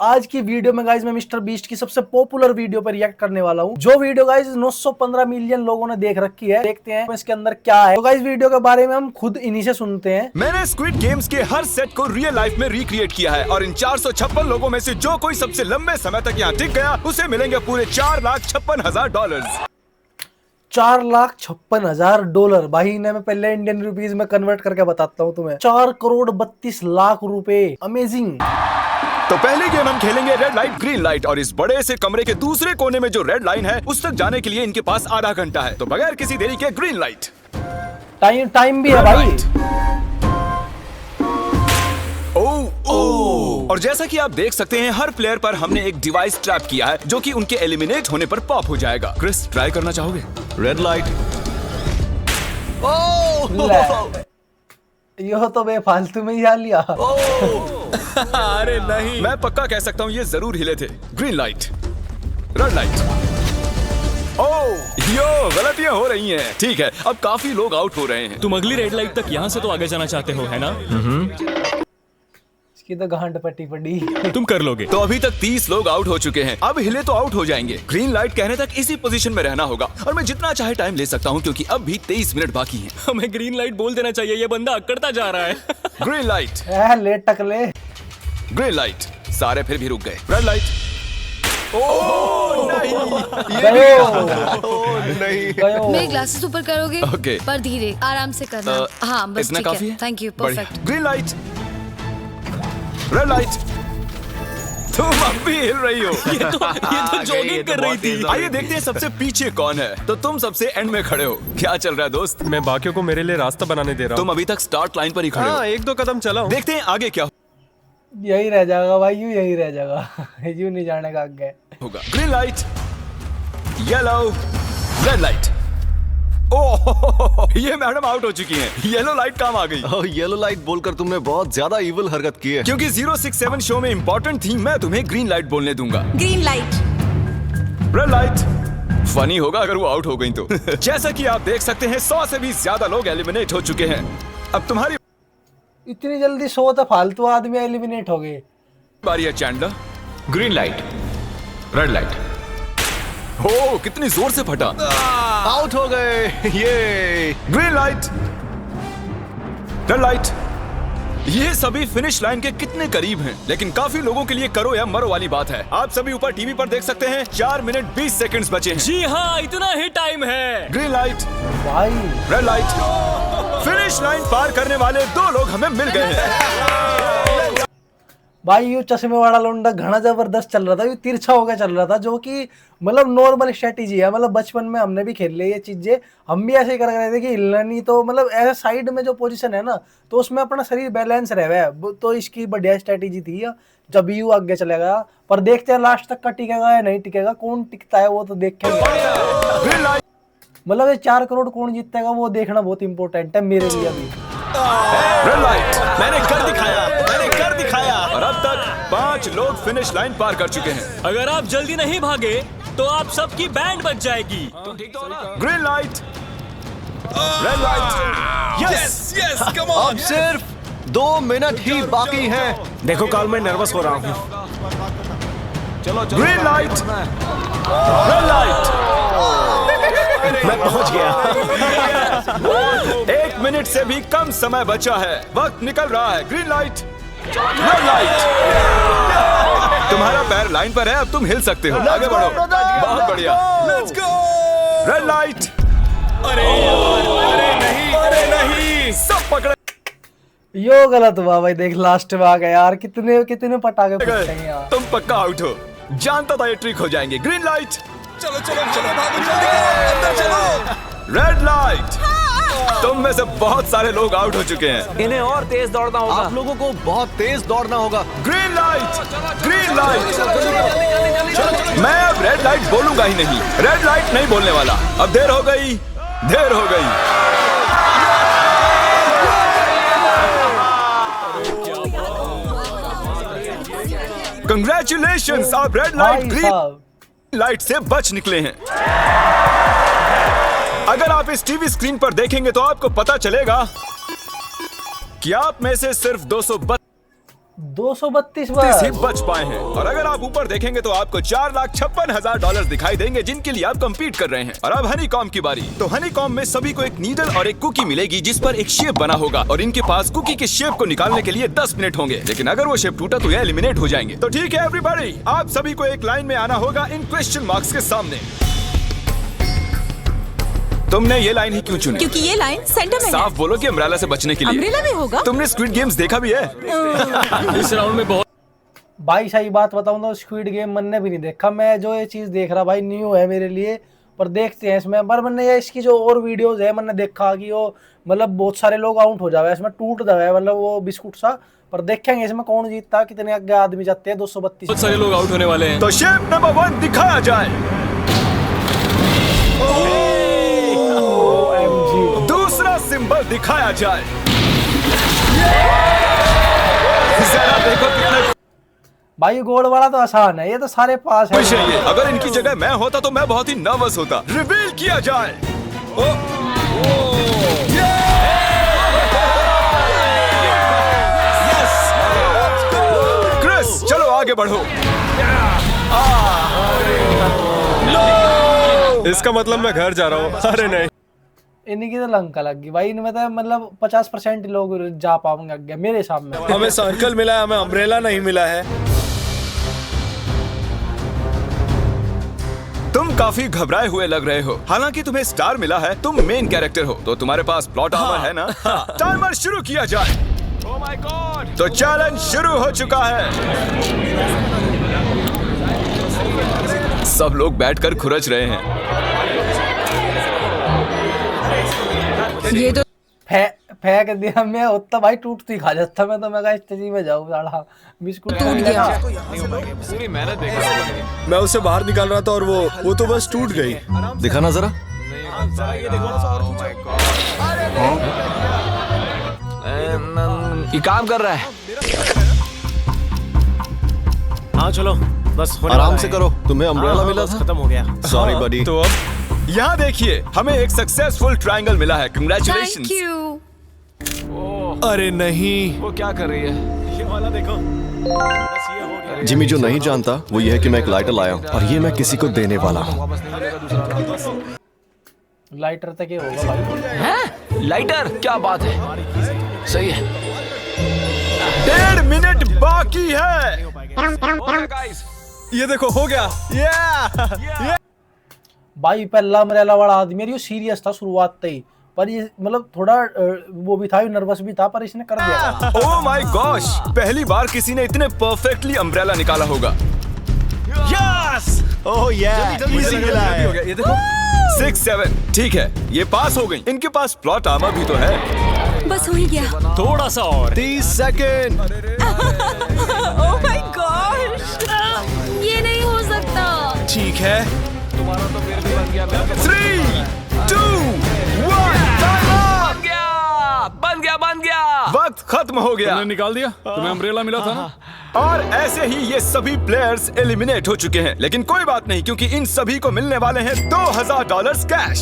आज की वीडियो में गाइज मैं मिस्टर बीस्ट की सबसे पॉपुलर वीडियो पर रिएक्ट करने वाला हूँ, जो वीडियो गाइज 915 मिलियन लोगों ने देख रखी है। देखते हैं इसके अंदर क्या है। तो गाइज वीडियो के बारे में हम खुद इन्हीं से सुनते हैं। मैंने स्क्विड गेम्स के हर सेट को रियल लाइफ में रिक्रिएट किया है और इन 456 लोगों में से जो कोई सबसे लंबे समय तक यहाँ टिक गया उसे मिलेंगे पूरे $4,56,000। $4,56,000 भाई ने मैं पहले इंडियन रुपीज में कन्वर्ट करके बताता हूँ तुम्हें। 4,32,00,000 रुपए। अमेजिंग। तो पहली गेम हम खेलेंगे रेड लाइट ग्रीन लाइट और इस बड़े से कमरे के दूसरे कोने में जो रेड लाइन है उस तक जाने के लिए इनके पास आधा घंटा है। तो बगैर किसी देरी के ग्रीन लाइट। टाइम भी है भाई। और जैसा कि आप देख सकते हैं हर प्लेयर पर हमने एक डिवाइस ट्रैप किया है जो कि उनके एलिमिनेट होने पर पॉप हो जाएगा। क्रिस ट्राई करना चाहोगे? Red light. यह तो बेफालतू में ही आ लिया। अरे नहीं, मैं पक्का कह सकता हूँ ये जरूर हिले थे। Green light, red light. यो गलतियां हो रही हैं। ठीक है, अब काफी लोग आउट हो रहे हैं। तुम अगली रेड लाइट तक यहाँ से तो आगे जाना चाहते हो, है ना? इसकी तो गांड पट्टी पड़ी। तुम कर लोगे। तो अभी तक 30 लोग आउट हो चुके हैं। अब हिले तो आउट हो जाएंगे। ग्रीन लाइट कहने तक इसी पोजीशन में रहना होगा और मैं जितना चाहे टाइम ले सकता हूँ क्योंकि अब भी 23 मिनट बाकी हैं। हमें ग्रीन लाइट बोल देना चाहिए, ये बंदा अकड़ता जा रहा है। ग्रीन लाइट, ले टक ले। Green light. सारे फिर भी रुक गए। Red light. नहीं। मेरे ग्लासेस ऊपर करोगे? ओके। पर धीरे, आराम से करना। हाँ बस इतना ठीक काफी है। है? Thank you, perfect. Green light, red light. तुम अब भी हिल रही हो। ये तो जॉगिंग कर रही थी। आइए देखते हैं सबसे पीछे कौन है। तो तुम सबसे एंड में खड़े हो। क्या चल रहा है दोस्त? मैं बाकियों को मेरे लिए रास्ता बनाने दे रहा हूँ। तुम अभी तक स्टार्ट लाइन पर ही खड़े हो। हाँ, एक दो कदम चला हूँ। देखते हैं आगे क्या यही रह जाएगा भाई, यही रह जाएगा। यूं नहीं जाने का आगे होगा। Green light, yellow, red light. Oh, ये मैडम आउट हो चुकी हैं। येलो लाइट काम आ गई। येलो लाइट बोलकर तुमने बहुत ज्यादा इविल हरकत की है। क्योंकि 067 शो में इंपॉर्टेंट थी, मैं तुम्हें ग्रीन लाइट बोलने दूंगा। Green light, red light. Funny होगा अगर वो आउट हो गई तो। जैसा कि आप देख सकते हैं 100 से भी ज्यादा लोग एलिमिनेट हो चुके हैं। अब तुम्हारी इतनी जल्दी 100 तो फालतू आदमी एलिमिनेट हो गए। बारी है Chandler. Green light, red light. हो कितनी जोर से फटा। आउट हो गए। ये ग्रीन लाइट, रेड लाइट। ये सभी फिनिश लाइन के कितने करीब हैं, लेकिन काफी लोगों के लिए करो या मरो वाली बात है। आप सभी ऊपर टीवी पर देख सकते हैं 4 मिनट 20 सेकंड्स बचे हैं। जी हाँ, इतना ही टाइम है। ग्रीन लाइट, भाई रेड लाइट। फिनिश लाइन पार करने वाले 2 लोग हमें मिल गए हैं। भाई ये चश्मे वाला लौंडा घना जबरदस्त चल रहा था, ये तिरछा होकर चल रहा था, जो कि मतलब नॉर्मल स्ट्रेटेजी है। मतलब बचपन में हमने भी खेल ली ये चीजें, हम भी ऐसे ही कर रहे थे कि हिलना नहीं। तो मतलब ऐसे साइड में जो पोजीशन है ना, तो उसमें अपना शरीर बैलेंस रहे है। तो इसकी बढ़िया स्ट्रेटेजी थी जब यू आगे चलेगा। पर देखते हैं लास्ट तक का टिकेगा या नहीं टिकेगा, कौन टिकता है वो तो देखेंगे। मतलब ये 4 करोड़ कौन जीतेगा वो देखना बहुत इंपॉर्टेंट है मेरे लिए अभी। Red light. मैंने कर दिखाया, मैंने कर दिखाया। और अब तक 5 लोग फिनिश लाइन पार कर चुके हैं। अगर आप जल्दी नहीं भागे तो आप सबकी बैंड बच जाएगी। Green light, red light. Yes yes, come on. अब सिर्फ 2 मिनट ही बाकी हैं। देखो काल, मैं नर्वस हो रहा हूँ। Green light, red light. मैं पहुंच गया। 1 मिनट से भी कम समय बचा है। वक्त निकल रहा है। Green light, red light. तुम्हारा पैर लाइन पर है, अब तुम हिल सकते हो। आगे बढ़ो। बहुत बढ़िया। Let's go. Red light. अरे नहीं, अरे नहीं। सब पकड़े। यो गलत हुआ भाई। देख लास्ट में आ गया यार। कितने पटाखे फूटते हैं यार। तुम पक्का आउट हो। जानता था ये ट्रिक हो जाएंगे। Green light. चलो चलो चलो, भागो जल्दी, अंदर चलो। Red light. तुम में से बहुत सारे लोग आउट हो चुके हैं। इन्हें और तेज दौड़ना होगा। आप लोगों को बहुत तेज दौड़ना होगा। Green light, green light. मैं अब रेड लाइट बोलूंगा ही नहीं। रेड लाइट नहीं बोलने वाला। अब देर हो गई, देर हो गई। कंग्रेचुलेशंस, आप रेड लाइट ग्रीन लाइट से बच निकले हैं। अगर आप इस टीवी स्क्रीन पर देखेंगे तो आपको पता चलेगा कि आप में से सिर्फ 232 ही बार। बच पाए हैं। और अगर आप ऊपर देखेंगे तो आपको $4,56,000 दिखाई देंगे जिनके लिए आप कम्पीट कर रहे हैं। और अब हनी कॉम की बारी। तो हनी कॉम में सभी को एक नीडल और एक कुकी मिलेगी जिस पर एक शेप बना होगा और इनके पास कुकी के शेप को निकालने के लिए 10 मिनट होंगे। लेकिन अगर वो शेप टूटा तो ये एलिमिनेट हो जाएंगे। तो ठीक है एवरीबॉडी, आप सभी को एक लाइन में आना होगा इन क्वेश्चन मार्क्स के सामने। तुमने ये लाइन ही क्यों चुनी? क्योंकि ये लाइन सेंटर में है। साफ बोलो कि अम्ब्रेला से बचने के लिए। अम्ब्रेला में होगा? तुमने स्क्विड गेम्स देखा भी है? इस राउंड में बहुत भाई सही बात बताऊं तो स्क्विड गेम मैंने भी नहीं देखा। मैं जो ये चीज देख रहा भाई न्यू है मेरे लिए, पर देखते हैं इसमें। पर मैंने ये इसकी जो और वीडियोस है मैंने देखा कि वो मतलब बहुत सारे लोग आउट हो जावे, इसमें टूट जावे मतलब वो बिस्कुट सा। पर देखेंगे इसमें कौन जीतता, कितने आगे आदमी जाते हैं। 232 सारे लोग आउट होने वाले हैं। तो शेप नंबर 1 दिखाया जाए। दूसरा सिंबल दिखाया जाए। जरा देखो कितना भाई गोल वाला तो आसान है, ये तो सारे पास खुश है है। ये। अगर इनकी जगह मैं होता तो मैं बहुत ही नर्वस होता। रिवील किया जाए। क्रिस चलो आगे बढ़ो। इसका मतलब मैं घर जा रहा हूँ। अरे नहीं, इनकी तो लंका लग गई भाई। इनमें तो मतलब 50% लोग जा पाएंगे आगे मेरे हिसाब में। हमें सर्कल मिला है, हमें अम्ब्रेला नहीं मिला है। तुम काफी घबराए हुए लग रहे हो। हालांकि तुम्हें स्टार मिला है, तुम मेन कैरेक्टर हो, तो तुम्हारे पास प्लॉट आर्मर है ना? टाइमर शुरू किया जाए। Oh my God! तो चैलेंज शुरू हो चुका है। सब लोग बैठकर खुरच रहे हैं। ये तो फेंक दिया मैं उतना भाई, टूटती खा जाता मैं। तो मैं कहा इस तेजी में जाऊँ साला बिस्कुट टूट गया। पूरी मेहनत देखो। मैं उसे बाहर निकाल रहा था और वो तो बस टूट गई। दिखाना जरा। ये काम कर रहा है। हाँ चलो, बस होने आराम वाला से है। करो। तुम्हें अम्ब्रेला मिला बस था? खत्म हो गया। सॉरी बडी। तो अब यहाँ देखिए, हमें एक सक्सेसफुल ट्रायंगल मिला है। कंग्रेचुलेशंस। Thank you. अरे नहीं, वो क्या कर रही है? ये वाला देखो। बस ये हो गया। जिमी जो नहीं जानता वो ये है कि मैं एक लाइटर लाया हूँ और ये मैं किसी को देने वाला हूँ। लाइटर तक ही होगा भाई। हैं? लाइटर? क्या बात है, सही है। 1.5 मिनट बाकी है। ये देखो हो गया। भाई पहला अम्ब्रेला वाला आदमी ये सीरियस था शुरुआत से ही, पर ये मतलब थोड़ा वो भी था, नर्वस भी था, पर इसने कर दिया। Oh my gosh! पहली बार किसी ने इतने परफेक्टली अम्ब्रेला निकाला होगा। यस! ओह यार, इजी मिला है। हो गया। ये देखो। 6, 7 ठीक है, ये पास हो गई। इनके पास प्लॉट आर्मर भी तो है। बस हो ही गया। थोड़ा सा और। 30 सेकेंड। Oh my gosh. ये नहीं हो सकता। ठीक है। 3, 2, 1 बन गया। वक्त खत्म हो गया। तुमने निकाल दिया? तुम्हें अम्ब्रेला मिला था ना? और ऐसे ही ये सभी प्लेयर्स एलिमिनेट हो चुके हैं। लेकिन कोई बात नहीं, क्योंकि इन सभी को मिलने वाले हैं $2,000 कैश।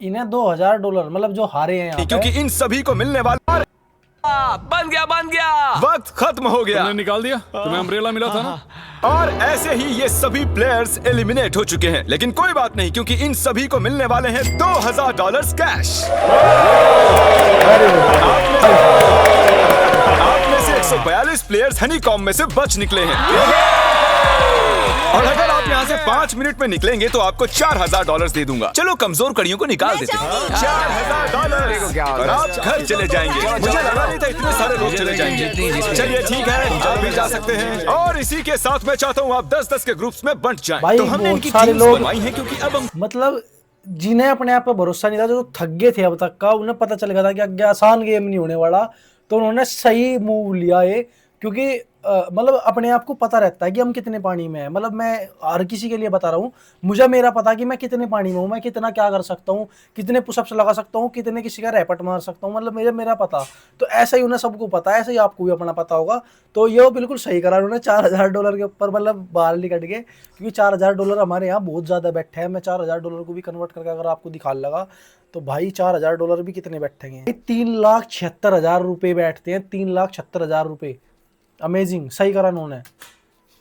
इन्हें $2,000 मतलब जो हारे हैं यहाँ पे। क्योंकि इन सभी को मिलने वाले बन गया। वक्त खत्म हो गया। तुमने निकाल दिया? तुम्हें अम्ब्रेला मिला था ना? और ऐसे ही ये सभी प्लेयर्स एलिमिनेट हो चुके हैं। लेकिन कोई बात नहीं, क्योंकि इन सभी को मिलने वाले हैं $2,000 कैश। आप में से 142 प्लेयर्स हनी कॉम में से बच निकले हैं। और अगर आप यहाँ से 5 मिनट में निकलेंगे तो आपको $4,000 दे दूंगा। चलो कमजोर कड़ियों को निकाल देते हैं। $4,000 और आप घर चले जाएंगे। मुझे लगा नहीं था इतने सारे लोग चले जाएंगे। चलिए ठीक है, आप भी जा सकते हैं। और इसी के साथ मैं चाहता हूँ आप 10-10 के ग्रुप्स में बंट जाएं। भाई तो हमने बहुत इनकी सारे टीम्स लोग- बनवाई हैं क्योंकि अब हम मतलब जिन्हें अपने आप पे भरोसा नहीं था, जो थक गए थे अब तक का, उन्हें पता चल गया था कि आगे आसान गेम नहीं होने वाला। तो उन्होंने सही मूव लिया है, क्योंकि मतलब अपने आप को पता रहता है कि हम कितने पानी में हैं। मतलब मैं हर किसी के लिए बता रहा हूँ, मुझे मेरा पता कि मैं कितने पानी में हूँ, मैं कितना क्या कर सकता हूँ, कितने पुशअप्स लगा सकता हूँ, कितने किसी का रैपट मार सकता हूँ। मतलब मेरा पता। तो ऐसा ही उन्हें सबको पता है, ऐसे ही आपको भी अपना पता होगा। तो ये बिल्कुल सही करा उन्होंने $4000 के ऊपर मतलब बाल नहीं कट गए, क्योंकि $4000 हमारे यहाँ बहुत ज़्यादा बैठे हैं। मैं $4000 को भी कन्वर्ट करके अगर आपको दिखाने लगा तो भाई $4000 भी कितने बैठेंगे, 3,76,000 रुपये बैठते हैं। 3,76,000 रुपये। अमेजिंग, सही करा उन्होंने।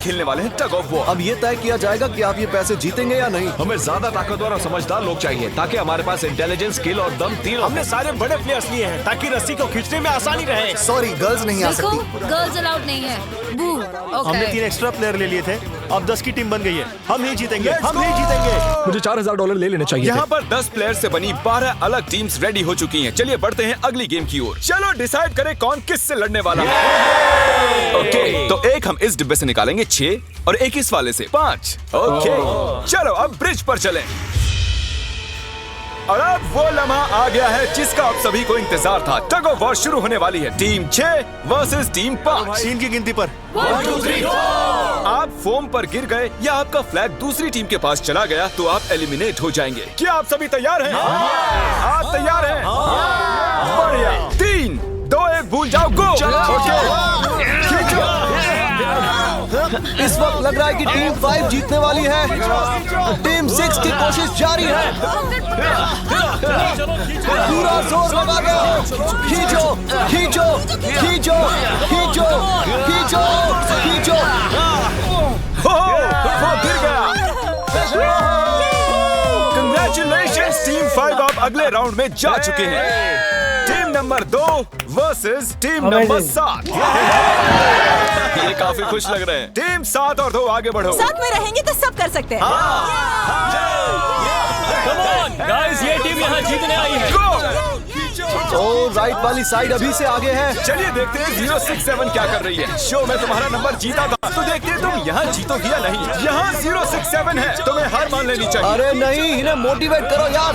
खेलने वाले हैं टग ऑफ वॉर। अब ये तय किया जाएगा कि आप ये पैसे जीतेंगे या नहीं। हमें ज्यादा ताकतवर और समझदार लोग चाहिए ताकि हमारे पास इंटेलिजेंस, स्किल और दम तीनों। हमने सारे बड़े प्लेयर्स लिए हैं ताकि रस्सी को खींचने में आसानी रहे। सॉरी, गर्ल्स नहीं आ देखो, सकती। गर्ल्स अलाउड नहीं है। बू। हमने 3 एक्स्ट्रा प्लेयर ले लिए थे, अब 10 की टीम बन गई है। हम ही जीतेंगे, हम ही जीतेंगे। मुझे $4000 ले लेने चाहिए यहाँ पर 10 प्लेयर से बनी 12 अलग टीम्स रेडी हो चुकी हैं। चलिए बढ़ते हैं अगली गेम की ओर। चलो डिसाइड करें कौन किससे लड़ने वाला है। ओके, तो एक हम इस डिब्बे से निकालेंगे 6 और एक इस वाले से 5। ओके, चलो अब ब्रिज पर चलें। और अब वो लम्हा आ गया है जिसका आप सभी को इंतजार था। टग ऑफ वॉर शुरू होने वाली है। Team 6 versus team 5। 3 की गिनती पर 1 2 3 आप फोम पर गिर गए या आपका फ्लैग दूसरी टीम के पास चला गया तो आप एलिमिनेट हो जाएंगे। क्या आप सभी तैयार हैं? आप तैयार हैं? बढ़िया। 3 2 1 भूल जाओ, गो। इस वक्त लग रहा है कि टीम 5 जीतने वाली है। टीम 6 की कोशिश जारी है। पूरा जोर लगा दो। खींचो खींचो खींचो खींचो खींचो खींचो। वो गिर गया। कंग्रेचुलेशंस टीम 5, आप अगले राउंड में जा चुके हैं। Team number 2 versus team number 7। ये काफी खुश लग रहे हैं। टीम 7 और 2 आगे बढ़ो। साथ में रहेंगे तो सब कर सकते हैं। कम ऑन गाइस, ये टीम यहाँ जीतने आई है। ओ, राइट वाली साइड अभी से आगे है। चलिए देखते हैं 067 क्या कर रही है। शो में तुम्हारा नंबर जीता था, तो देखते हैं तुम यहाँ जीतोगी या नहीं। यहाँ 067 है, तुम्हें हार मान लेनी चाहिए। अरे नहीं, इन्हें मोटिवेट करो यार।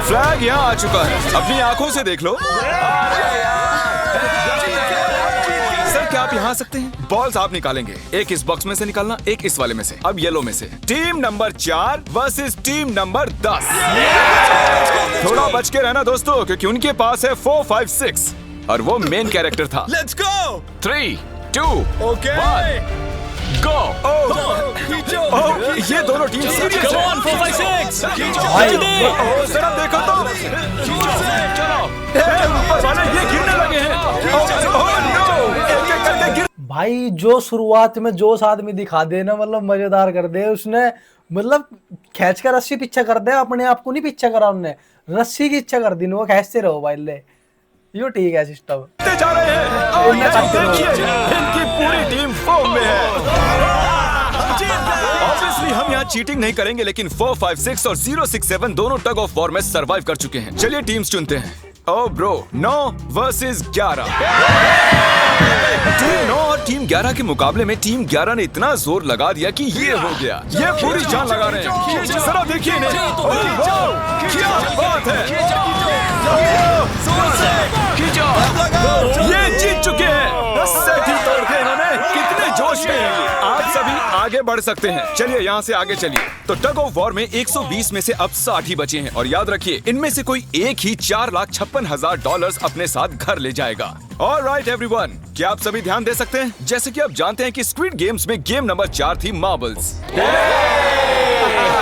फ्लैग यहाँ आ चुका है, अपनी आंखों से देख लो। सर क्या आप यहाँ आ सकते हैं? बॉल्स आप निकालेंगे, एक इस बॉक्स में से निकालना, एक इस वाले में से। अब येलो में से। Team number 4 versus team number 10। थोड़ा बच के रहना दोस्तों, क्योंकि उनके पास है 4 5 6 और वो मेन कैरेक्टर था। Let's go. 3 2 ओके, 1 गो। ये दोनों टीम सीरियस कम है। ऑन 4 5 6 जल्दी। जरा देखो तो। चलो ऊपर वाले ये गिरने लगे हैं। एक एक करके गिर। भाई जो शुरुआत में जोश आदमी दिखा दे ना, मतलब मजेदार कर दे उसने। मतलब खींच कर रस्सी पीछे कर दे, अपने आप को नहीं पीछे करा उनने, रस्सी की इच्छा कर दी। वो खींचते रहो भाई, ले यो ठीक है सिस्टम। जा रहे हैं और ये देखिए इनकी पूरी टीम फॉर्म में है। ऑब्वियसली हम यहाँ चीटिंग नहीं करेंगे, लेकिन 4 5 6 और 067 दोनों टग ऑफ वॉर में सरवाइव कर चुके हैं। चलिए टीम्स चुनते हैं। ओ ब्रो, 9 वर्सेस 11। टीम 9 और टीम 11 के मुकाबले में टीम 11 ने इतना जोर लगा दिया कि ये हो गया। ये पूरी जान लगा रहे हैं। जरा देखिए इन्हें। क्या बात है। ये जीत चुके हैं। सेट ही तोड़ के इन्होंने। कितने जोश में हैं। आप सभी आगे बढ़ सकते हैं। चलिए यहाँ से आगे चलिए। तो टग ऑफ वॉर में 120 में से अब 60 ही बचे हैं और याद रखिए इनमें से कोई एक ही $4,56,000 अपने साथ घर ले जाएगा। ऑलराइट एवरीवन, क्या आप सभी ध्यान दे सकते हैं? जैसे कि आप जानते हैं कि स्क्विड गेम्स में गेम नंबर 4 थी मार्बल्स।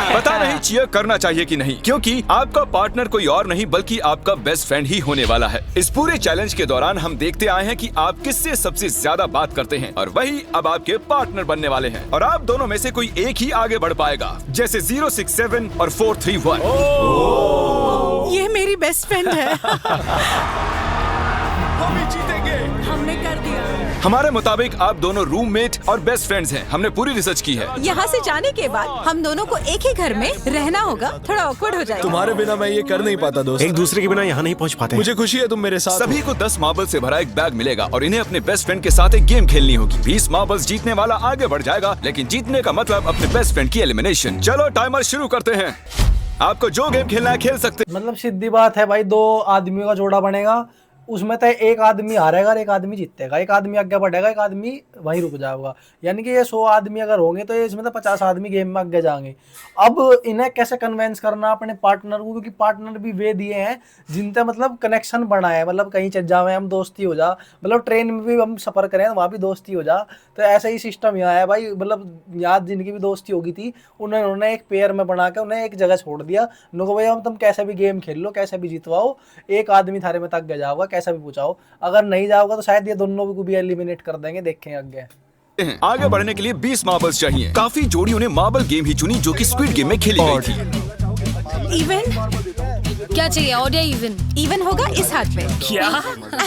पता नहीं चीयर करना चाहिए कि नहीं, क्योंकि आपका पार्टनर कोई और नहीं बल्कि आपका बेस्ट फ्रेंड ही होने वाला है। इस पूरे चैलेंज के दौरान हम देखते आए हैं कि आप किससे सबसे ज्यादा बात करते हैं और वही अब आपके पार्टनर बनने वाले हैं। और आप दोनों में से कोई एक ही आगे बढ़ पाएगा, जैसे 067 और 431। ये मेरी बेस्ट फ्रेंड है। हम ही जीतेंगे। हमने कर दिया। हमारे मुताबिक आप दोनों रूममेट और बेस्ट फ्रेंड्स हैं। हमने पूरी रिसर्च की है। यहाँ से जाने के बाद हम दोनों को एक ही घर में रहना होगा, थोड़ा ऑकवर्ड हो जाएगा। तुम्हारे बिना मैं ये कर नहीं पाता दोस्त। एक दूसरे के बिना यहाँ नहीं पहुँच पाते। मुझे खुशी है तुम मेरे साथ। सभी को 10 मार्बल से भरा एक बैग मिलेगा और इन्हें अपने बेस्ट फ्रेंड के साथ एक गेम खेलनी होगी। 20 मार्बल्स जीतने वाला आगे बढ़ जाएगा, लेकिन जीतने का मतलब अपने बेस्ट फ्रेंड की एलिमिनेशन। चलो टाइमर शुरू करते हैं। आपको जो गेम खेलना है खेल सकते। मतलब सीधी बात है भाई, 2 आदमियों का जोड़ा बनेगा, उसमें तो एक आदमी हारेगा और एक आदमी जीतेगा, एक आदमी आगे बढ़ेगा, एक आदमी वहीं रुक जाएगा। यानी कि ये 100 आदमी अगर होंगे तो ये इसमें तो 50 आदमी गेम में आगे जाएंगे। अब इन्हें कैसे कन्वेंस करना अपने पार्टनर को, क्योंकि पार्टनर भी वे दिए हैं जिनसे मतलब कनेक्शन बना है, मतलब कहीं चल जावे हम दोस्ती हो जा, मतलब ट्रेन में भी हम सफर करें वहाँ भी दोस्ती हो जा। तो ऐसा ही सिस्टम यहाँ है भाई, मतलब यहाँ जिनकी भी दोस्ती होगी थी उन्होंने एक पेयर में बना के उन्हें एक जगह छोड़ दिया, उनको भाई हम तुम कैसे भी गेम खेल लो, कैसे भी जितवाओ, एक आदमी थारे में तक जाओगा, कैसा भी पूछाओ, अगर नहीं जाओगा तो शायद ये दोनों को भी एलिमिनेट कर देंगे, देखें आगे। आगे बढ़ने के लिए 20 मार्बल्स चाहिए। काफी जोड़ियों ने मार्बल गेम ही चुनी जो कि स्क्विड गेम में खेली गई थी। इवन क्या चाहिए, ऑड या इवन? इवन होगा इस हाथ पे। क्या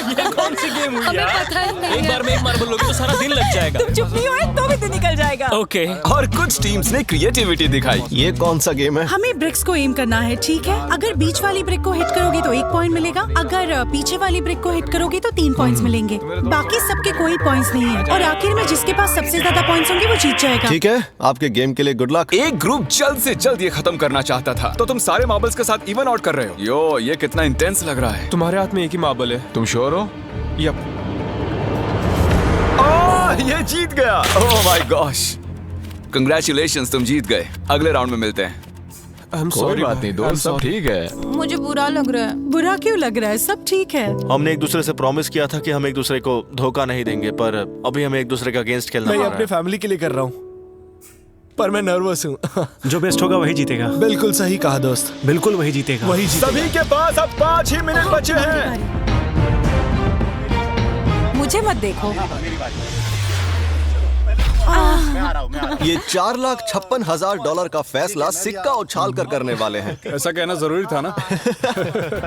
ये कौन सी गेम हुई हमें यार? पता ही नहीं एक है। बार में एक मार्बल लोगे तो सारा दिन लग जाएगा। तुम चुप नहीं हुए तो भी दिन निकल जाएगा। ओके और कुछ टीम्स ने क्रिएटिविटी दिखाई। ये कौन सा गेम है? हमें ब्रिक्स को एम करना है, ठीक है? अगर बीच वाली ब्रिक को हिट करोगे तो 1 पॉइंट मिलेगा, अगर पीछे वाली ब्रिक को हिट करोगे तो 3 पॉइंट्स मिलेंगे, बाकी सबके कोई पॉइंट्स नहीं है और आखिर में जिसके पास सबसे ज्यादा पॉइंट्स होंगे वो जीत जाएगा। ठीक है, आपके गेम के लिए गुड लक। एक ग्रुप जल्द से जल्द ये खत्म करना चाहता था, तो तुम सारे मार्बल्स के साथ इवन आउट कर रहे हो। यो, ये कितना इंटेंस लग रहा है। तुम्हारे हाथ में एक ही मार्बल है, तुम श्योर हो? यप। ये जीत गया। ओह माय गॉश, कंग्रेचुलेशंस, तुम जीत गए। अगले राउंड में मिलते हैं। कोई बात नहीं दोस्त, सब ठीक है। मुझे बुरा लग रहा है। बुरा क्यों लग रहा है? सब ठीक है। हमने एक दूसरे से प्रॉमिस किया था कि हम एक दूसरे को धोखा नहीं देंगे, पर अभी हमें एक दूसरे के अगेंस्ट खेलना मैं पड़ ये रहा अपने है। फैमिली के लिए कर रहा हूँ, पर मैं नर्वस हूँ। जो बेस्ट होगा वही जीतेगा। बिल्कुल सही कहा दोस्त, बिल्कुल वही जीतेगा। वही जीतेगा। सभी के पास अब 5 ही मिनट बचे हैं। मुझे मत देखो। ये $4,56,000 का फैसला सिक्का उछाल कर करने वाले हैं। ऐसा कहना जरूरी था ना।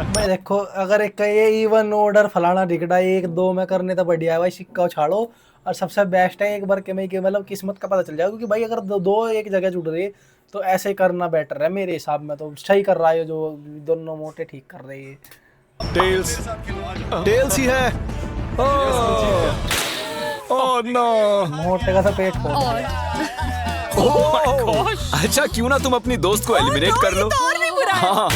मैं देखो, अगर एक ये इवन ऑर्डर फलाना ढिकड़ा 1-2 में करने तो बढ़िया है भाई, सिक्का उछाड़ो। और सबसे बेस्ट है एक बार के में कि मतलब किस्मत का पता चल जाएगा, क्योंकि भाई अगर दो एक जगह जुड़ रही तो ऐसे करना बेटर है मेरे हिसाब में। तो सही कर रहा है जो दोनों मोटे ठीक कर रहे हैं। टेल्स ही है। ओह नो, मोटे का तो पेट खोल। अच्छा क्यों ना तुम अपनी दोस्त को एलिमिनेट कर लो। और भी बुरा है। हाँ।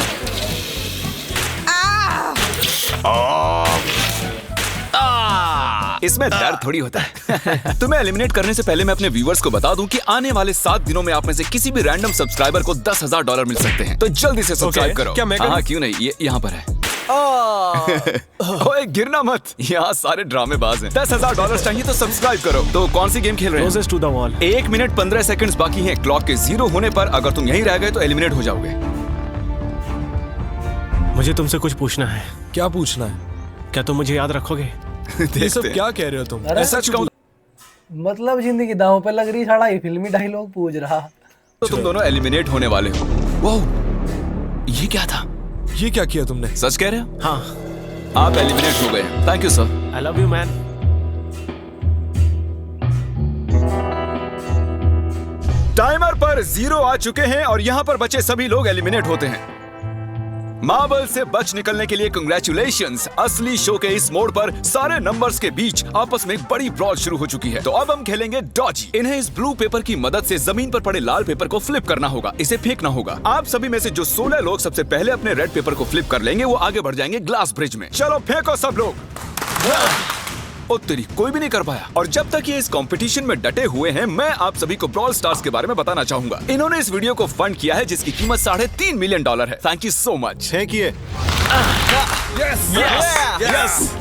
इसमें डर थोड़ी होता है। तुम्हें एलिमिनेट करने से पहले मैं अपने व्यूअर्स को बता दूं कि आने वाले 7 दिनों में आप में से किसी भी रैंडम सब्सक्राइबर को $10,000 मिल सकते हैं, तो जल्दी से सब्सक्राइब करो। क्या मैं करूं? हाँ क्यों नहीं, ये यहाँ पर है। ओए गिरना मत, यहाँ सारे ड्रामेबाज हैं। $10,000 चाहिए तो सब्सक्राइब करो। तो कौन सी गेम खेल रहे हैं? Closest to the wall। 1 minute 15 seconds बाकी हैं। क्लॉक के 0 होने पर अगर तुम यहीं रह गए तो एलिमिनेट हो जाओगे। मुझे तुमसे कुछ पूछना है। क्या पूछना है? क्या तुम मुझे याद रखोगे? ये सब क्या कह रहे हो तुम? अरे सच कहूं मतलब जिंदगी दांव पे लग रही, साड़ा ही फिल्मी डायलॉग पूछ रहा। तो तुम दोनों एलिमिनेट होने वाले हो। वाह, ये क्या था? ये क्या किया तुमने? सच कह रहे हो? हाँ। आप एलिमिनेट हो गए। Thank you sir. I love you man. Timer पर 0 आ चुके हैं और यहाँ पर बचे सभी लोग एलिमिनेट होते हैं। मार्बल से बच निकलने के लिए कंग्रेचुलेशंस। असली शो के इस मोड पर सारे नंबर्स के बीच आपस में एक बड़ी ब्रॉल शुरू हो चुकी है। तो अब हम खेलेंगे डॉजी। इन्हें इस ब्लू पेपर की मदद से जमीन पर पड़े लाल पेपर को फ्लिप करना होगा, इसे फेंकना होगा। आप सभी में से जो 16 लोग सबसे पहले अपने रेड पेपर को फ्लिप कर लेंगे वो आगे बढ़ जाएंगे ग्लास ब्रिज में। चलो फेंको सब लोग। ओ तेरी, कोई भी नहीं कर पाया। और जब तक ये इस कंपटीशन में डटे हुए हैं, मैं आप सभी को ब्रॉल स्टार्स के बारे में बताना चाहूंगा। इन्होंने इस वीडियो को फंड किया है जिसकी कीमत $3.5 मिलियन है। Thank you so much. फेंकिए।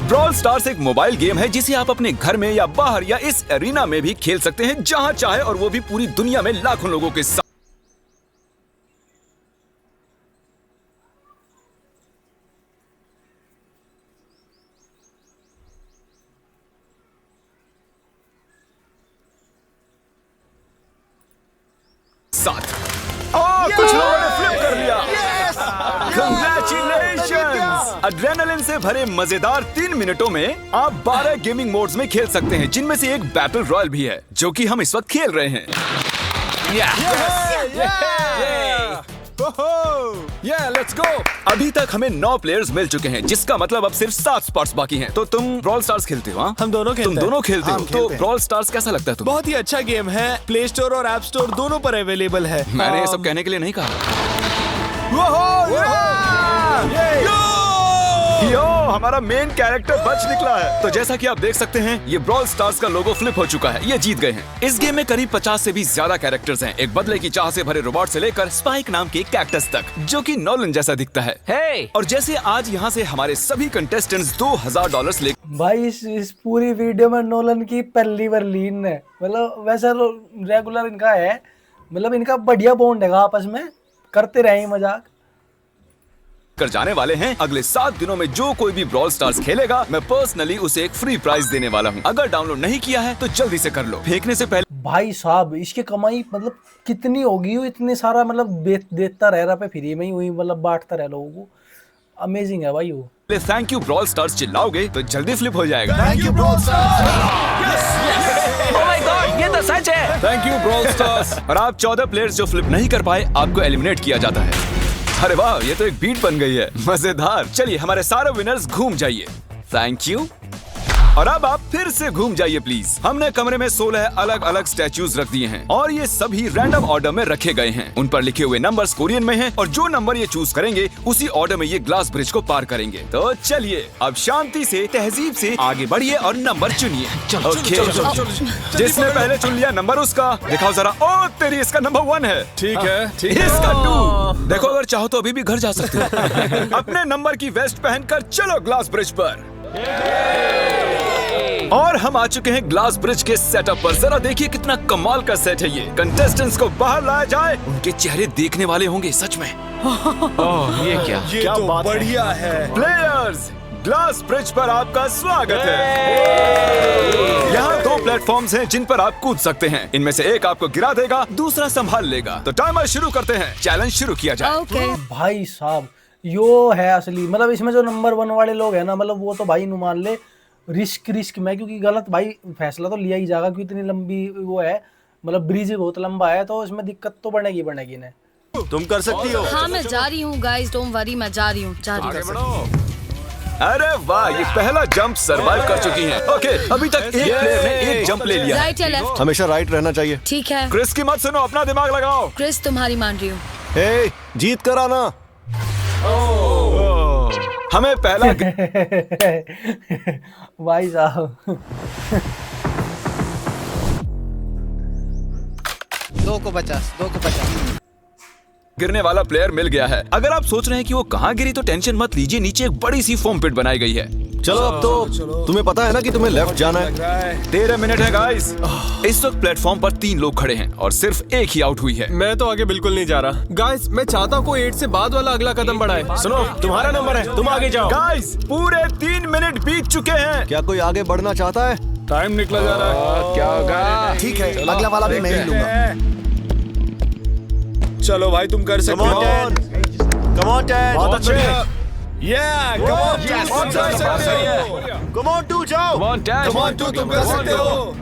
ब्रॉल स्टार्स एक मोबाइल गेम है जिसे आप अपने घर में या बाहर या इस एरिना में भी खेल सकते हैं, जहां चाहे, और वो भी पूरी दुनिया में लाखों लोगों के साथ। कुछ लोगों ने फ्लिप कर लिया। Congratulations! एड्रेनलिन से भरे मजेदार 3 मिनटों में आप 12 गेमिंग मोड्स में खेल सकते हैं, जिनमें से एक बैटल रॉयल भी है जो कि हम इस वक्त खेल रहे हैं। Let's go. अभी तक हमें 9 प्लेयर्स मिल चुके हैं, जिसका मतलब अब सिर्फ 7 स्पॉट्स बाकी हैं। तो तुम ब्रॉल स्टार्स खेलते हो? हाँ, हम दोनों खेलते हैं। तुम दोनों खेलते हो? तो ब्रॉल स्टार्स कैसा लगता है तुम्हें? बहुत ही अच्छा गेम है। प्ले स्टोर और ऐप स्टोर दोनों पर अवेलेबल है। मैंने ये सब कहने के लिए नहीं कहा। यो, हमारा मेन कैरेक्टर बच निकला है। तो जैसा कि आप देख सकते हैं, ये ब्रॉल स्टार्स का लोगो फ्लिप हो चुका है। ये जीत गए हैं। इस गेम में करीब 50 से भी ज्यादा कैरेक्टर्स हैं। एक बदले की चाह से भरे रोबोट से लेकर स्पाइक नाम के कैक्टस तक, जो कि नोलन जैसा दिखता है। Hey! और जैसे आज यहाँ से हमारे सभी कंटेस्टेंट्स $2000 ले भाई इस पूरी वीडियो में नोलन की पहली बार लीन है। मतलब वैसे रेगुलर इनका है, मतलब इनका बढ़िया बॉन्ड है, आपस में करते रहे मजाक कर जाने वाले हैं। अगले 7 दिनों में जो कोई भी ब्रॉल स्टार्स खेलेगा, मैं पर्सनली उसे एक फ्री प्राइज देने वाला हूँ। अगर डाउनलोड नहीं किया है तो जल्दी से कर लो। फेंकने से पहले भाई साहब इसकी कमाई मतलब कितनी होगी, इतने सारा मतलब देता रह रहा पे फ्री में ही, वही मतलब बांटता रह लोगों को। अमेजिंग है भाई वो। थैंक यू ब्रॉल स्टार्स चिल्लाओगे तो जल्दी फ्लिप हो जाएगा। Thank you brawl stars. Oh my God, ये तो सच है। Thank you brawl stars. और आप 14 प्लेयर्स जो फ्लिप नहीं कर पाए, आपको एलिमिनेट किया जाता है। अरे वाह, ये तो एक बीट बन गई है, मजेदार। चलिए हमारे सारे विनर्स घूम जाइए। Thank you. और अब आप फिर से घूम जाइए प्लीज। हमने कमरे में 16 अलग अलग स्टैचूज रख दिए हैं और ये सभी रैंडम ऑर्डर में रखे गए हैं। उन पर लिखे हुए नंबर्स कोरियन में हैं और जो नंबर ये चूज करेंगे उसी ऑर्डर में ये ग्लास ब्रिज को पार करेंगे। तो चलिए अब शांति से, तहजीब से आगे बढ़िए और नंबर चुनिए। ओके, जिसने पहले चुन लिया नंबर उसका दिखाओ जरा। ओ तेरी, इसका नंबर 1 है। ठीक है, इसका 2। देखो अगर चाहो तो अभी भी घर जा सकते हो। अपने नंबर की वेस्ट पहनकर चलो ग्लास ब्रिज पर। और हम आ चुके हैं ग्लास ब्रिज के सेटअप पर। जरा देखिए कितना कमाल का सेट है ये। कंटेस्टेंट्स को बाहर लाया जाए, उनके चेहरे देखने वाले होंगे सच में। ओह, ये क्या? ये तो बढ़िया है। प्लेयर्स, ग्लास ब्रिज पर आपका स्वागत है। यहाँ 2 प्लेटफॉर्म्स हैं जिन पर आप कूद सकते हैं। इनमें से एक आपको गिरा देगा, दूसरा संभाल लेगा। तो टाइमर शुरू करते हैं, चैलेंज शुरू किया जाए। Okay. भाई साहब यो है असली, मतलब इसमें जो नंबर 1 वाले लोग हैं ना, मतलब वो तो भाई नु मान ले रिस्क में, क्योंकि गलत भाई फैसला तो लिया ही जाएगा, क्योंकि इतनी लंबी वो है, मतलब ब्रिज बहुत लंबा है, तो इसमें दिक्कत तो बनेगी इन्हें। तुम कर सकती हो। हाँ मैं जा रही हूँ गाइस, डोंट वरी, मैं जा रही हूँ। अरे वाह, ये पहला जंप सरवाइव कर चुकी हैं। ओके, अभी तक एक प्लेयर ने एक जंप ले लिया। राइट या लेफ्ट? हमेशा राइट रहना चाहिए। ठीक है क्रिस की मत सुनो, अपना दिमाग लगाओ। क्रिस, तुम्हारी मान रही हूँ। हे, जीत कर आना। हमें पहला भाई साहब 2 को 50। गिरने वाला प्लेयर मिल गया है। अगर आप सोच रहे हैं कि वो कहाँ गिरी तो टेंशन मत लीजिए, नीचे एक बड़ी सी फोम पिट बनाई गई है। चलो अब तो तुम्हें पता है ना कि तुम्हें लेफ्ट जाना है। 13 मिनट है गाइस। इस वक्त प्लेटफॉर्म पर 3 लोग खड़े हैं और सिर्फ एक ही आउट हुई है। मैं तो आगे बिल्कुल नहीं जा रहा। गाइस, मैं चाहता हूँ कोई 8 से बाद वाला अगला कदम बढ़ाए। सुनो, तुम्हारा नंबर है, तुम आगे जाओ। गाइस, पूरे 3 मिनट बीत चुके हैं। क्या कोई आगे बढ़ना चाहता है? टाइम निकला जा रहा है। क्या होगा? ठीक है, अगला वाला भी मैं ही लूंगा। चलो भाई, तुम कर सकते हो। Come on, Ted. बहुत अच्छे। Come on, Come on, 2 जाओ। Come on, Dad. Come on, 2 तुम कर सकते हो।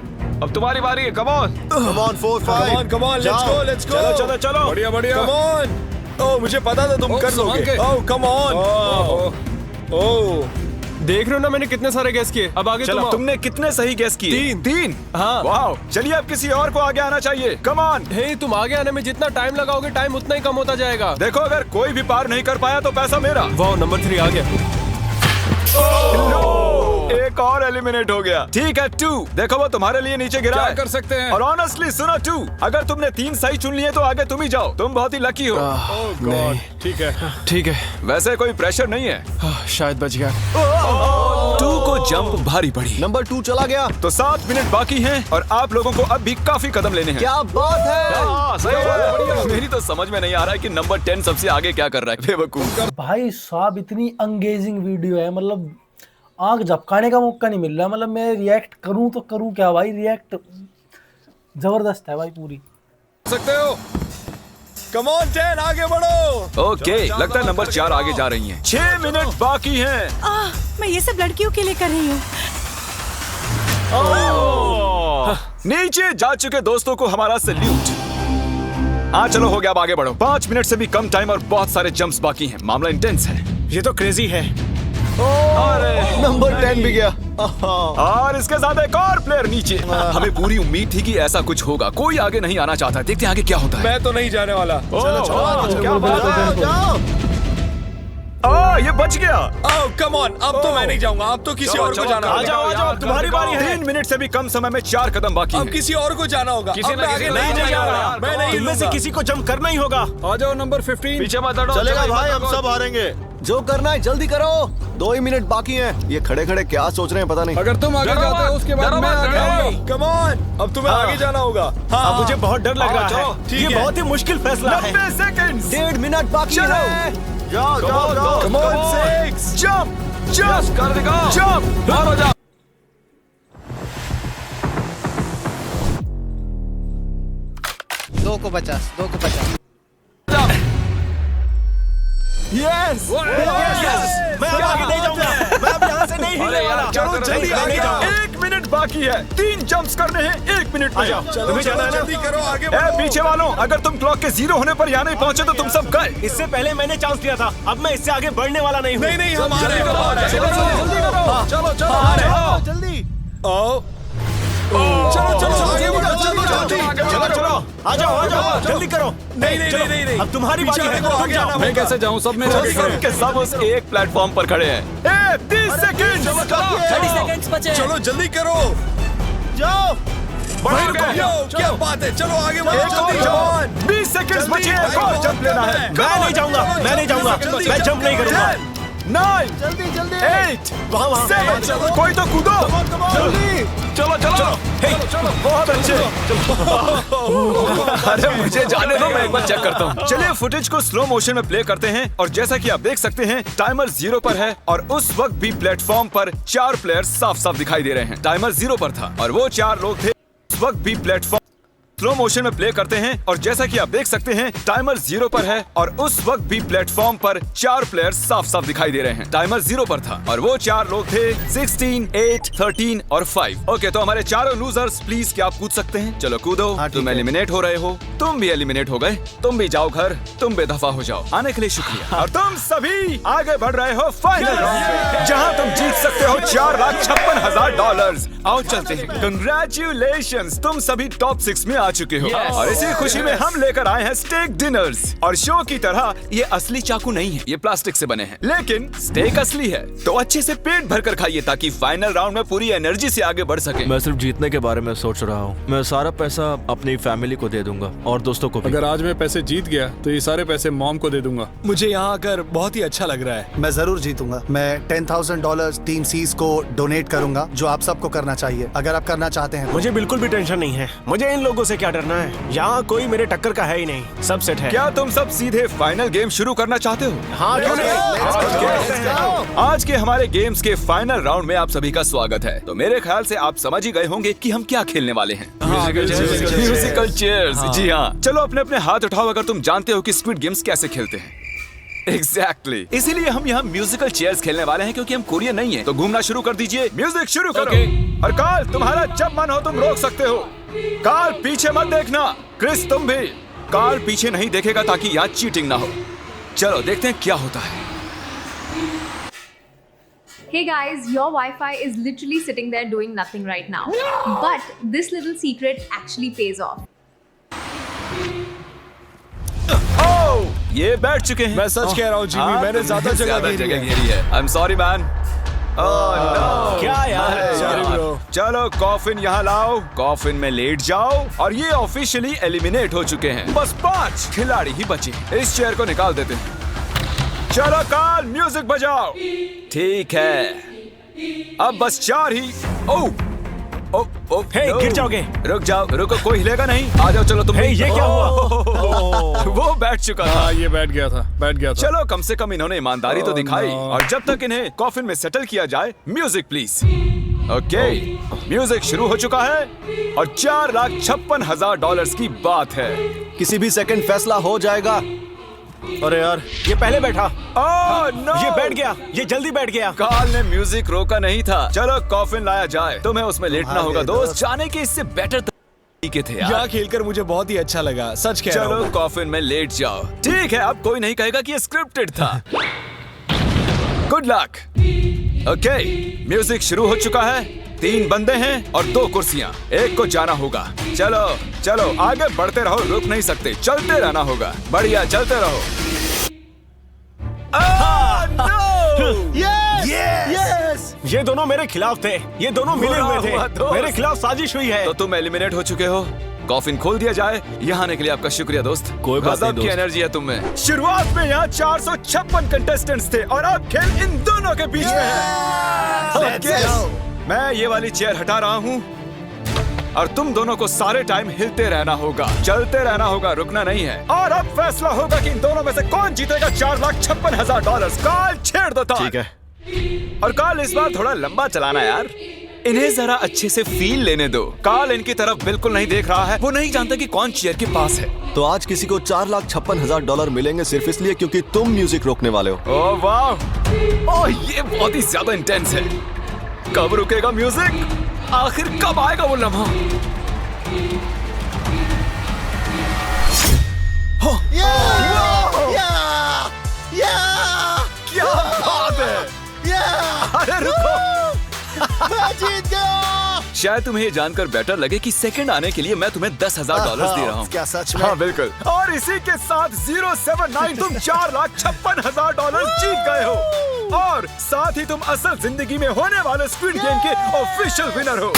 अब तुम्हारी बारी है, come on. Come on, 4, 5. Come on, let's go. चलो चलो। बढ़िया बढ़िया। Come on. ओह, मुझे पता था तुम कर लोगे। ओह, come on. ओह, देख रहे हो ना मैंने कितने सारे गैस किए। अब आगे चलो, तुमने कितने सही गैस किए? 3। हाँ। वाओ, चलिए अब किसी और को आगे आना चाहिए। Come on. हे, तुम आगे आने में जितना टाइम लगाओगे, टाइम उतना ही कम होता जाएगा। देखो, अगर कोई भी पार नहीं कर पाया तो पैसा मेरा। वाह, नंबर 3 आ गया। एक और एलिमिनेट हो गया। ठीक है 2, देखो वो तुम्हारे लिए नीचे गिरा है। कर सकते हैं। और ऑनेस्टली सुनो 2, अगर तुमने 3 सही चुन लिए तो आगे तुम ही जाओ, तुम बहुत ही लकी हो। नहीं, ठीक है। वैसे कोई प्रेशर नहीं है। शायद बच गया। 2 को जंप भारी पड़ी। नंबर 2 चला गया। तो 7 मिनट बाकी हैं और आप लोगों को अब भी काफी कदम लेने हैं। क्या बात है। सही बात है। मेरी तो समझ में नहीं आ रहा है कि नंबर 10 सबसे आगे क्या कर रहा है। बेवकूफ। भाई साहब इतनी एंगेजिंग वीडियो है, मतलब आंख झपकाने का मौका नहीं मिल रहा। मतलब मैं रिएक्ट करूं तो करूं क्या भाई, रिएक्ट जबरदस्त है भाई पूरी। सकते हो। कम ऑन 10, आगे बढ़ो। ओके, लगता है नंबर 4 आगे जा रही हैं। 6 मिनट बाकी हैं। मैं ये सब लड़कियों के लिए कर रही हूँ। नीचे जा चुके दोस्तों को हमारा सैल्यूट। हाँ चलो, हो गया, अब आगे बढ़ो। 5 मिनट से भी कम टाइम और बहुत सारे जंप्स बाकी हैं। मामला इंटेंस है। ये तो क्रेजी है। नंबर 10 भी गया। और इसके साथ एक और प्लेयर नीचे। हमें पूरी उम्मीद थी कि ऐसा कुछ होगा, कोई आगे नहीं आना चाहता। देखते हैं आगे क्या होता है। मैं तो नहीं जाने वाला। चलो, क्या बात है। ये बच गया। ओह कम ऑन, अब तो मैं नहीं जाऊंगा, अब तो किसी और को जाना होगा। आ जाओ, तुम्हारी बारी है। 3 मिनट से भी कम समय में 4 कदम बाकी अब हैं। किसी और को जाना होगा। किसी अब ना मैं किसी आगे नहीं नहीं जा जा रहा। रहा, मैं नहीं इनमें से लूंगा। किसी को जंप करना ही होगा। आ जाओ नंबर 15। पीछे मत हटो। चलेगा भाई, हम सब हारेंगे। जो करना है जल्दी करो, 2 ही मिनट बाकी हैं। ये खड़े खड़े क्या सोच रहे हैं पता नहीं। अगर तुम आगे जाते हो उसके बाद मैं आगे आऊंगा। कम ऑन, अब तुम्हें आगे जाना होगा। अब मुझे बहुत डर लग रहा है। ठीक ये है। बहुत ही मुश्किल फैसला है। 90 सेकंड्स। 1.5 मिनट बाकी है। जाओ जाओ जाओ। Come on, 6 जंप जंप कर देगा। जंप मारो जाओ। दो को 50, 2 को 50। यस मैं अब आगे नहीं जाऊंगा। मैं अब यहाँ से नहीं हिलने वाला। चलो जल्दी मैं नहीं जाऊंगा। 1 मिनट बाकी है। 3 जंप्स करने हैं 1 मिनट में। तुम्हें जाना है ना? जल्दी करो, आगे ए बढ़ो। पीछे वालों, अगर तुम क्लॉक के 0 होने पर यहाँ नहीं पहुंचे तो तुम सब गए। इससे पहले मैंने चांस दिया था। अब मैं इससे आगे बढ़ने वाला नहीं हूँ। नहीं हम आ रहे हैं। चलो जल्दी। आओ चलो आगे बढ़ो, चलो आ जाओ जल्दी करो। नहीं। अब तुम्हारी बारी है। तुम जाओ। मैं कैसे जाऊं? सब में सब के सब उस एक प्लेटफॉर्म पर खड़े हैं। 30 सेकंड। 30 सेकंड्स बचे। चलो जल्दी करो। जाओ। यो, क्या बात है, चलो आगे बढ़ो जल्दी। 20 सेकंड बचे हैं। एक और जंप लेना है। मैं नहीं जाऊंगा। मैं जंप नहीं करूंगा। 9 जल्दी जल्दी। 8 वहाँ 7 कोई तो कूदो। जल्दी। चलो बहुत अच्छे। अरे मुझे जाने दो, मैं एक बार चेक करता हूँ। चलिए फुटेज को स्लो मोशन में प्ले करते हैं और जैसा कि आप देख सकते हैं टाइमर 0 पर है और उस वक्त भी प्लेटफॉर्म पर 4 प्लेयर्स साफ साफ दिखाई दे रहे हैं। टाइमर 0 पर था और वो 4 लोग थे। उस वक्त भी प्लेटफॉर्म स्लो मोशन में प्ले करते हैं और जैसा कि आप देख सकते हैं टाइमर 0 पर है और उस वक्त भी प्लेटफॉर्म पर 4 प्लेयर्स साफ साफ दिखाई दे रहे हैं। टाइमर 0 पर था और वो 4 लोग थे 16, 8, 13 और 5। ओके, तो हमारे चारों लूजर्स प्लीज क्या आप कूद सकते हैं? चलो कूदो। तुम एलिमिनेट हो रहे हो, तुम भी एलिमिनेट हो गए। तुम भी जाओ घर, तुम बेदफा हो जाओ। आने के लिए शुक्रिया। और तुम सभी आगे बढ़ रहे हो फाइनल राउंड में, जहां तुम जीत सकते हो $4,56,000। आओ चलते हैं। कंग्रेचुलेशंस, तुम सभी टॉप 6 में आ चुके हो। और इसी खुशी में हम लेकर आए हैं स्टेक डिनर्स। और शो की तरह ये असली चाकू नहीं है, ये प्लास्टिक से बने हैं, लेकिन स्टेक असली है। तो अच्छे से पेट भरकर खाइए ताकि फाइनल राउंड में पूरी एनर्जी से आगे बढ़ सके। मैं सिर्फ जीतने के बारे में सोच रहा हूँ। मैं सारा पैसा अपनी फैमिली को दे दूंगा और दोस्तों को भी। अगर आज मैं पैसे जीत गया तो ये सारे पैसे मॉम को दे दूंगा। मुझे यहाँ आकर बहुत ही अच्छा लग रहा है। मैं जरूर जीतूंगा। मैं $10,000 टीम सीज को डोनेट करूंगा, जो आप सबको करना चाहिए अगर आप करना चाहते हैं। मुझे बिल्कुल भी टेंशन नहीं है। मुझे इन लोगों से क्या डरना है। यहाँ कोई मेरे टक्कर का है ही नहीं। सब सेट है। क्या तुम सब सीधे फाइनल गेम शुरू करना चाहते हो? हाँ, क्यों नहीं? आज के हमारे गेम्स के फाइनल राउंड में आप सभी का स्वागत है। तो मेरे ख्याल से आप समझ ही गए होंगे कि हम क्या खेलने वाले हैं। Musical chairs. जी हाँ, चलो अपने अपने हाथ उठाओ अगर तुम जानते हो कि स्क्विड गेम्स कैसे खेलते हैं। Exactly. इसीलिए हम यहाँ म्यूजिकल चेयर्स खेलने वाले हैं क्योंकि हम कोरियन नहीं हैं। तो घूमना शुरू कर दीजिए, म्यूजिक शुरू करो। और कार्ल, तुम्हारा जब मन हो तुम रोक सकते हो। कार्ल पीछे मत देखना। क्रिस तुम भी। कार्ल पीछे नहीं देखेगा ताकि यहाँ चीटिंग ना हो। चलो देखते हैं क्या होता है। Hey guys, your Wi-Fi is literally sitting there doing nothing right now. But this little secret actually pays off. ये बैठ चुके हैं। मैं सच कह रहा हूँ जिमी, मैंने ज्यादा जगह घेरी है। I'm sorry man. क्या यार? Sorry bro. चलो कॉफिन यहाँ लाओ, कॉफिन में लेट जाओ और ये ऑफिशियली एलिमिनेट हो चुके हैं। बस 5 खिलाड़ी ही बचे। इस चेयर को निकाल देते हैं। चलो कार्ल, म्यूजिक बजाओ। ठीक है, अब बस 4 ही। हे, गिर जाओगे। रुक जाओ, रुको, कोई हिलेगा नहीं। आ जाओ, चलो तुम। ये क्या हुआ? वो बैठ चुका था। ये बैठ गया था। चलो कम से कम इन्होंने ईमानदारी तो दिखाई। और जब तक इन्हें कॉफिन में सेटल किया जाए, म्यूजिक प्लीज। ओके, म्यूजिक शुरू हो चुका है और $4,56,000 की बात है। किसी भी सेकंड फैसला हो जाएगा। अरे यार, ये पहले बैठा। no! ये बैठ गया, ये जल्दी बैठ गया। कार्ल ने म्यूजिक रोका नहीं था। चलो कॉफिन लाया जाए, तुम्हें उसमें लेटना होगा दोस्त। जाने के इससे बेटर तरीके थे यार। यहाँ खेलकर मुझे बहुत ही अच्छा लगा, सच कह रहा हूँ। चलो कॉफिन में लेट जाओ। ठीक है, अब कोई नहीं कहेगा कि ये स्क्रिप्टेड था। Good luck. ओके, म्यूजिक शुरू हो चुका है। 3 बंदे हैं और 2 कुर्सियां। एक को जाना होगा। चलो चलो आगे बढ़ते रहो, रुक नहीं सकते, चलते रहना होगा। बढ़िया, चलते रहो। ये दोनों मेरे खिलाफ थे, ये दोनों मिले हुए थे, मेरे खिलाफ साजिश हुई है। तो तुम एलिमिनेट हो चुके हो। कॉफिन खोल दिया जाए। यहाँ आने के लिए आपका शुक्रिया दोस्त। कोई बात नहीं गजब की दोस्त। एनर्जी है तुम में। शुरुआत में यहाँ 456 कंटेस्टेंट्स थे और अब खेल इन दोनों के बीच में है। Okay, मैं ये वाली चेयर हटा रहा हूँ और तुम दोनों को सारे टाइम हिलते रहना होगा, चलते रहना होगा, रुकना नहीं है। और अब फैसला होगा कि इन दोनों में से कौन जीतेगा $4,56,000। काल छेड़ दो तार। ठीक है। और काल इस बार थोड़ा लंबा चलाना यार, इन्हें जरा अच्छे से फील लेने दो। काल इनकी तरफ बिल्कुल नहीं देख रहा है, वो नहीं जानता कि कौन चेयर के पास है। तो आज किसी को $4,56,000 मिलेंगे सिर्फ इसलिए क्योंकि तुम म्यूजिक रोकने वाले हो। ओह वाह, ओह ये बहुत ही ज्यादा इंटेंस है। कब रुकेगा म्यूजिक? आखिर कब आएगा वो लम्हा? क्या बात है! अरे रुको, मैं जीत गया। शायद तुम्हें ये जानकर बेटर लगे कि सेकंड आने के लिए मैं तुम्हें $10,000 दे रहा हूँ। क्या सच में? हाँ बिल्कुल। और इसी के साथ 079 तुम $4,56,000 जीत गए हो और साथ ही तुम असल जिंदगी में होने वाले स्क्विड गेम के ऑफिशियल विनर हो।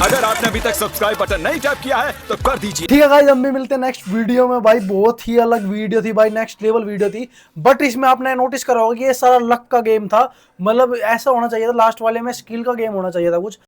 अगर आपने अभी तक सब्सक्राइब बटन नहीं टैप किया है तो कर दीजिए। ठीक है गाइस, हम भी मिलते हैं नेक्स्ट वीडियो में। भाई बहुत ही अलग वीडियो थी भाई, नेक्स्ट लेवल वीडियो थी। बट इसमें आपने नोटिस करा होगा कि ये सारा लक का गेम था। मतलब ऐसा होना चाहिए था, लास्ट वाले में स्किल का गेम होना चाहिए था कुछ।